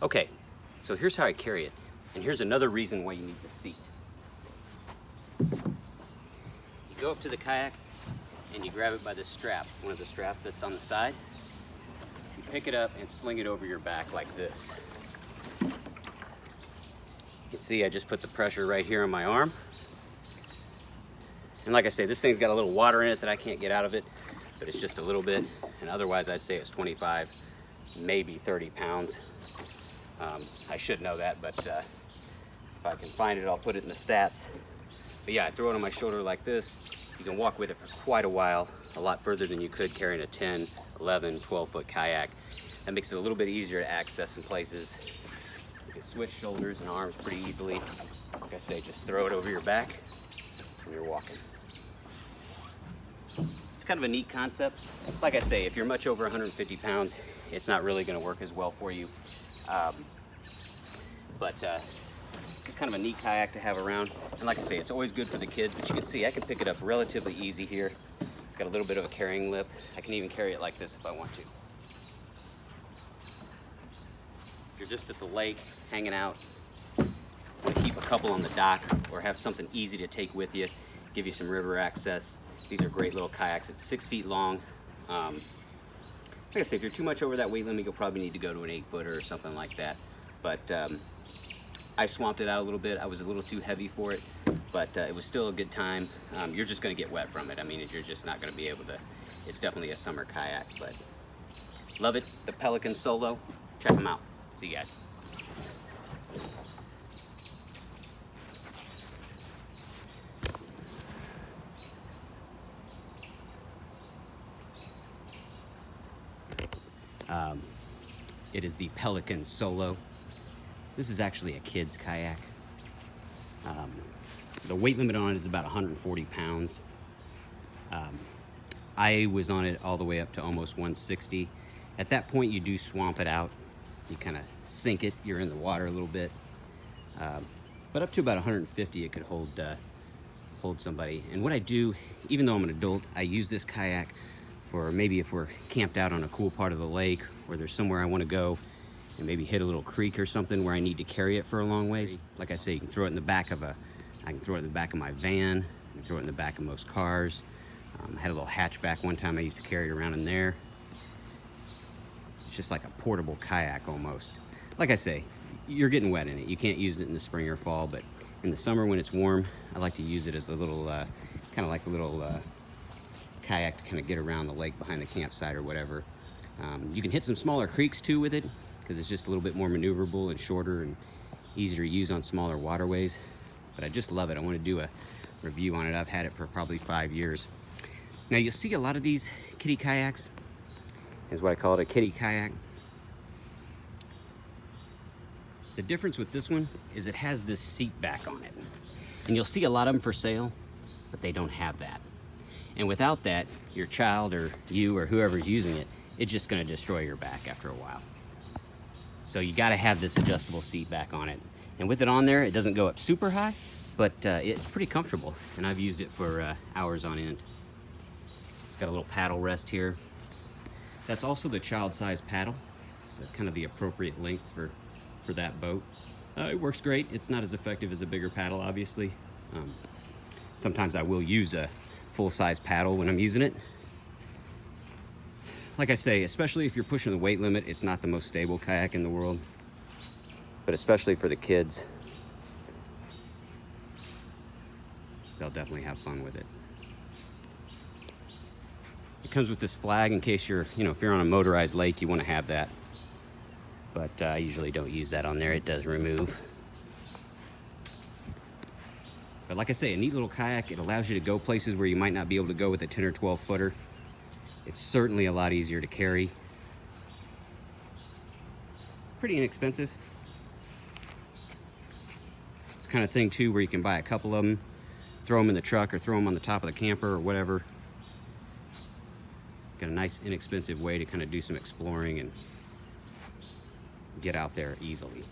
Okay, so here's how I carry it. And here's another reason why you need the seat. You go up to the kayak and you grab it by the strap, one of the straps that's on the side. You pick it up and sling it over your back like this. You can see I just put the pressure right here on my arm. And like I say, this thing's got a little water in it that I can't get out of it, but it's just a little bit. And otherwise I'd say it's 25, maybe 30 pounds. I should know that, but if I can find it, I'll put it in the stats. But yeah, I throw it on my shoulder like this. You can walk with it for quite a while, a lot further than you could carrying a 10, 11, 12-foot kayak. That makes it a little bit easier to access in places. You can switch shoulders and arms pretty easily. Like I say, just throw it over your back and you're walking. It's kind of a neat concept. Like I say, if you're much over 150 pounds, it's not really going to work as well for you. Just kind of a neat kayak to have around. And like I say, it's always good for the kids, but you can see I can pick it up relatively easy here. It's got a little bit of a carrying lip. I can even carry it like this if I want to. If you're just at the lake, hanging out, keep a couple on the dock or have something easy to take with you, give you some river access. These are great little kayaks. It's 6 feet long. Like I say, if you're too much over that weight limit, you'll probably need to go to an 8-footer or something like that. But I swamped it out a little bit. I was a little too heavy for it, but it was still a good time. You're just gonna get wet from it. I mean, you're just not gonna be able to, it's definitely a summer kayak, but love it. The Pelican Solo, check them out. See you guys. It is the Pelican Solo. This is actually a kid's kayak. The weight limit on it is about 140 pounds. I was on it all the way up to almost 160. At that point, you do swamp it out. You kind of sink it. You're in the water a little bit. But up to about 150, it could hold somebody. And what I do, even though I'm an adult, I use this kayak for maybe if we're camped out on a cool part of the lake or there's somewhere I want to go and maybe hit a little creek or something where I need to carry it for a long ways. Like I say, you can throw it in the back of I can throw it in the back of my van. I can throw it in the back of most cars. I had a little hatchback one time. I used to carry it around in there. It's just like a portable kayak almost. Like I say, you're getting wet in it. You can't use it in the spring or fall, but in the summer when it's warm, I like to use it as a little, kind of like a little kayak to kind of get around the lake behind the campsite or whatever. You can hit some smaller creeks too with it because it's just a little bit more maneuverable and shorter and easier to use on smaller waterways. But I just love it. I want to do a review on it. I've had it for probably 5 years. Now you'll see a lot of these kiddie kayaks. Is what I call it, a kiddie kayak. The difference with this one is it has this seat back on it. And you'll see a lot of them for sale, but they don't have that. And without that, your child or you or whoever's using it, it's just gonna destroy your back after a while. So you gotta have this adjustable seat back on it. And with it on there, it doesn't go up super high, but it's pretty comfortable. And I've used it for hours on end. It's got a little paddle rest here. That's also the child-sized paddle. It's kind of the appropriate length for that boat. It works great. It's not as effective as a bigger paddle, obviously. Sometimes I will use a full-size paddle when I'm using it. Like I say, especially if you're pushing the weight limit, it's not the most stable kayak in the world. But especially for the kids, they'll definitely have fun with it. It comes with this flag in case you're, if you're on a motorized lake, you want to have that. But I usually don't use that on there. It does remove. But like I say, a neat little kayak. It allows you to go places where you might not be able to go with a 10 or 12 footer. It's certainly a lot easier to carry. Pretty inexpensive. It's the kind of thing too where you can buy a couple of them, throw them in the truck or throw them on the top of the camper or whatever. Got a nice inexpensive way to kind of do some exploring and get out there easily.